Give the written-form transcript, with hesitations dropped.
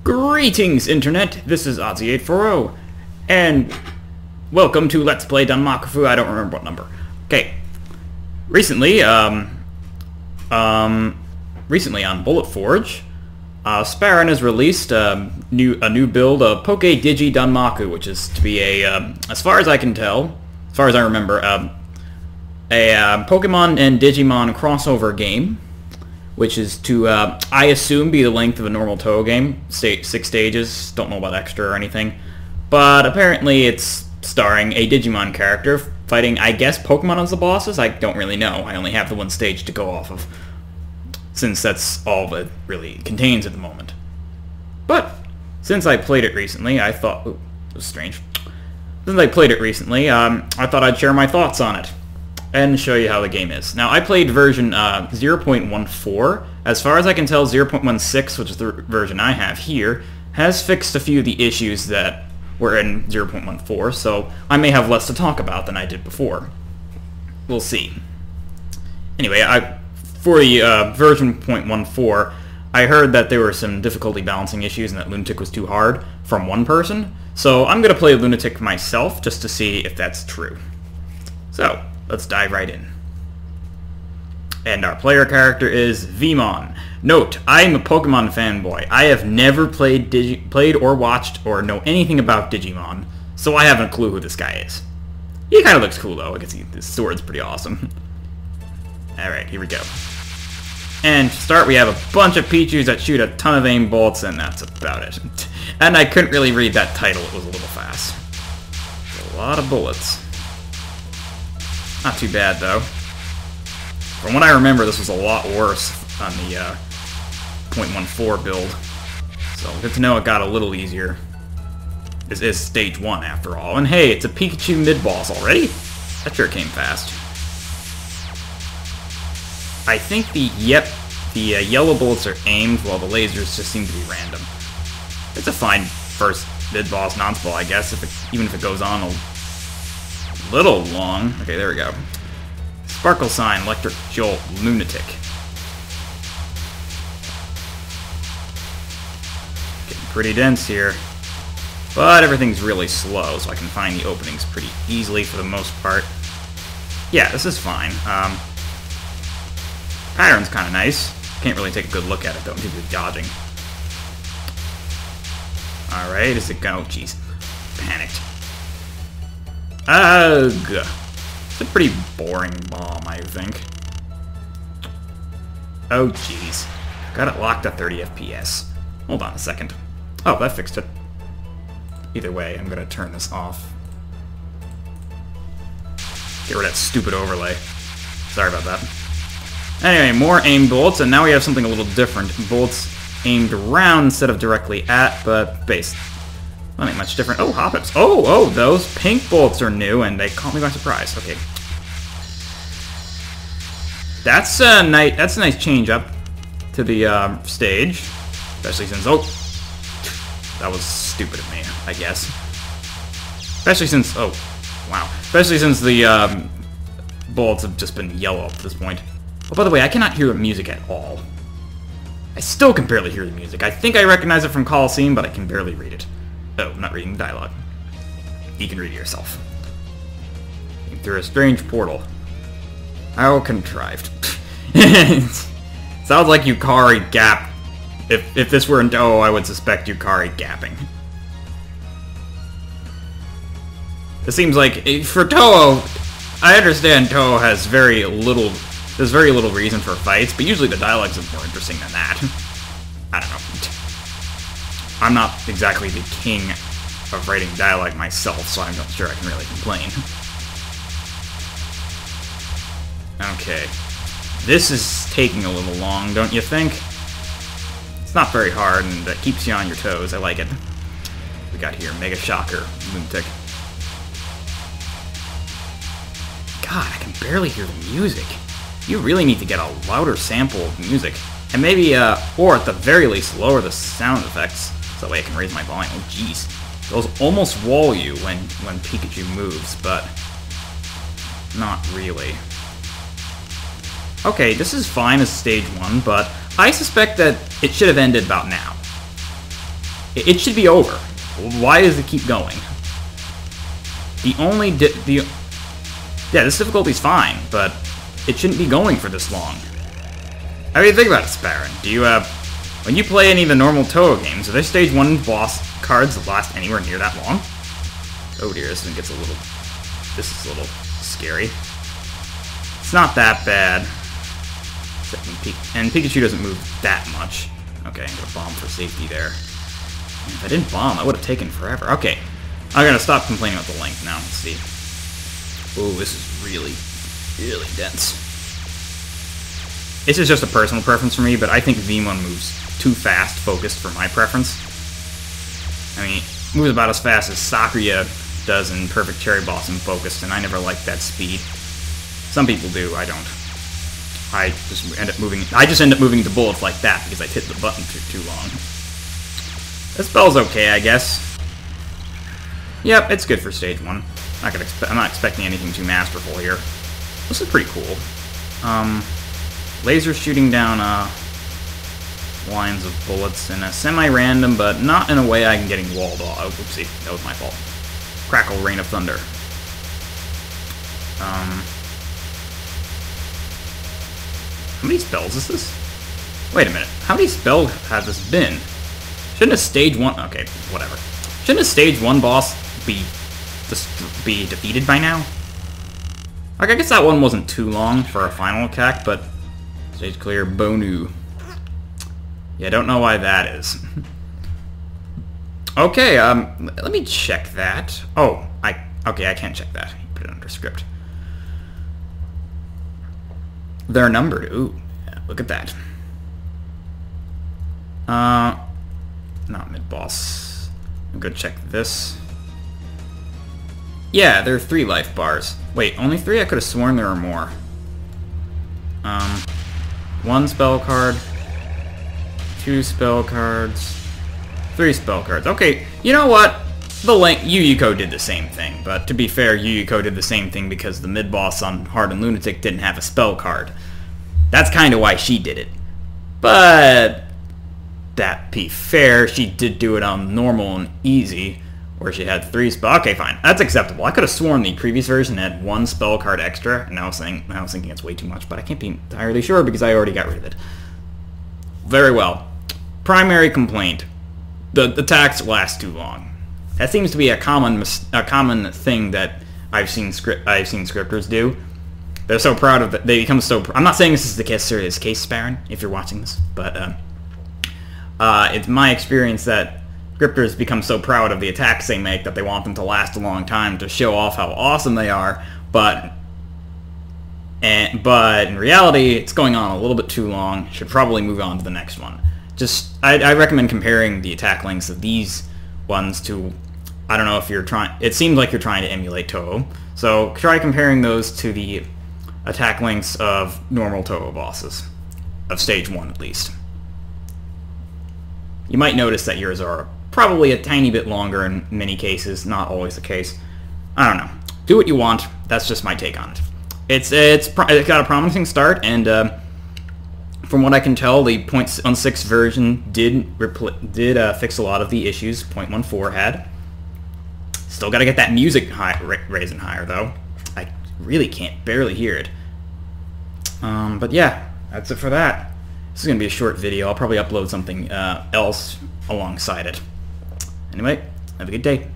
Greetings, Internet! This is Ozzy840, and welcome to Let's Play Danmakufu. I don't remember what number. Okay. Recently on Bullet Forge, Sparen has released a new build of PokeDigiDanmaku, which is to be a, as far as I can tell, as far as I remember, a Pokemon and Digimon crossover game, which is to, I assume, be the length of a normal Toho game. 6 stages, don't know about extra or anything. But apparently it's starring a Digimon character fighting, I guess, Pokemon as the bosses? I don't really know. I only have the one stage to go off of, since that's all it really contains at the moment. But, since I played it recently, I thought... Ooh, that was strange. Since I played it recently, I thought I'd share my thoughts on it and show you how the game is. Now, I played version 0.14. As far as I can tell, 0.16, which is the version I have here, has fixed a few of the issues that were in 0.14, so I may have less to talk about than I did before. We'll see. Anyway, for the version 0.14, I heard that there were some difficulty balancing issues and that Lunatic was too hard from one person, so I'm going to play Lunatic myself just to see if that's true. So, let's dive right in. And our player character is Vmon. Note, I am a Pokemon fanboy. I have never played or watched or know anything about Digimon, so I haven't a clue who this guy is. He kind of looks cool though. I can see his sword's pretty awesome. Alright, here we go. And to start, we have a bunch of Pichus that shoot a ton of aim bolts, and that's about it. And I couldn't really read that title, it was a little fast. A lot of bullets. Not too bad, though. From what I remember, this was a lot worse on the 0.14 build. So, good to know it got a little easier. This is stage 1, after all. And hey, it's a Pikachu mid-boss already? That sure came fast. I think the yellow bullets are aimed, while the lasers just seem to be random. It's a fine first mid-boss non-spell, I guess, even if it goes on a little long. Okay, there we go. Sparkle Sign, Electric Jolt, Lunatic. Getting pretty dense here. But everything's really slow, so I can find the openings pretty easily for the most part. Yeah, this is fine. Pattern's kind of nice. Can't really take a good look at it, though, due to dodging. Alright, is it go? Oh, jeez. Panicked. Ugh. It's a pretty boring bomb, I think. Oh, jeez. Got it locked at 30 FPS. Hold on a second. Oh, that fixed it. Either way, I'm gonna turn this off. Get rid of that stupid overlay. Sorry about that. Anyway, more aim bolts, and now we have something a little different. Bolts aimed around instead of directly at, but based. Not ain't much different. Oh, Hop-Ups. Oh, those pink bolts are new, and they caught me by surprise. Okay. That's a nice change up to the stage. Especially since... Oh! That was stupid of me, I guess. Especially since... Oh, wow. Especially since the bullets have just been yellow up to this point. Oh, by the way, I cannot hear the music at all. I still can barely hear the music. I think I recognize it from Coliseum, but I can barely read it. Oh, I'm not reading the dialogue. You can read it yourself. Through a strange portal. How contrived. Sounds like Yukari Gap. If this were in Toho, I would suspect Yukari gapping. It seems like, for Toho, I understand Toho has very little reason for fights, but usually the dialogues are more interesting than that. I don't know. I'm not exactly the king of writing dialogue myself, so I'm not sure I can really complain. Okay. This is taking a little long, don't you think? It's not very hard, and it keeps you on your toes. I like it. We got here Mega Shocker, Lunatic. God, I can barely hear the music. You really need to get a louder sample of music. And maybe, or at the very least, lower the sound effects. So that way I can raise my volume. Oh, jeez. Those almost wall you when Pikachu moves, but not really. Okay, this is fine as stage 1, but I suspect that it should have ended about now. It should be over. Why does it keep going? Yeah, this difficulty's fine, but it shouldn't be going for this long. How do you think about it, Sparen? Do you, when you play any of the normal Toho games, are there stage 1 boss cards that last anywhere near that long? Oh dear, this is a little scary. It's not that bad. And Pikachu doesn't move that much. Okay, I'm gonna bomb for safety there. If I didn't bomb, I would have taken forever. Okay, I'm gonna stop complaining about the length now. Let's see. Oh, this is really, really dense. This is just a personal preference for me, but I think V1 moves too fast focused for my preference. I mean, it moves about as fast as Sakuya does in Perfect Cherry Blossom focused, and I never liked that speed. Some people do, I don't. I just end up moving into bullets like that because I hit the button for too long. This spell's okay, I guess. Yep, it's good for stage 1. I'm not expecting anything too masterful here. This is pretty cool. Laser shooting down lines of bullets in a semi-random, but not in a way I can getting walled off. Oh, oopsie, that was my fault. Crackle, Rain of Thunder. How many spells is this? Wait a minute. How many spells has this been? Shouldn't a stage 1... Okay, whatever. Shouldn't a stage 1 boss be defeated by now? Like, I guess that one wasn't too long for a final attack, but... Stage clear, Bonu. Yeah, I don't know why that is. Okay, let me check that. Oh, okay, I can't check that. Put it under script. They're numbered. Ooh, yeah, look at that. Not mid-boss. I'm gonna check this. Yeah, there are 3 life bars. Wait, only 3? I could have sworn there were more. 1 spell card, 2 spell cards, 3 spell cards. Okay, you know what? Yuyuko did the same thing, but to be fair, Yuyuko did the same thing because the mid-boss on Hardened Lunatic didn't have a spell card. That's kind of why she did it. But, that be fair, she did do it on normal and easy, where she had 3 spell. Okay, fine. That's acceptable. I could have sworn the previous version had 1 spell card extra, and I was thinking it's way too much, but I can't be entirely sure because I already got rid of it. Very well. Primary complaint. The attacks last too long. That seems to be a common thing that I've seen scripters do. They're so proud of it. They become so... I'm not saying this is the serious case, Sparen, if you're watching this, but it's my experience that scripters become so proud of the attacks they make that they want them to last a long time to show off how awesome they are, but in reality, it's going on a little bit too long. Should probably move on to the next one. I recommend comparing the attack lengths of these ones to... I don't know if you're trying... It seems like you're trying to emulate Toho. So try comparing those to the attack lengths of normal Toho bosses. Of stage 1, at least. You might notice that yours are probably a tiny bit longer in many cases. Not always the case. I don't know. Do what you want. That's just my take on it. It's got a promising start, and from what I can tell, the 0.16 version did fix a lot of the issues 0.14 had. Still got to get that music raising higher, though. I really can't barely hear it. But yeah, that's it for that. This is going to be a short video. I'll probably upload something else alongside it. Anyway, have a good day.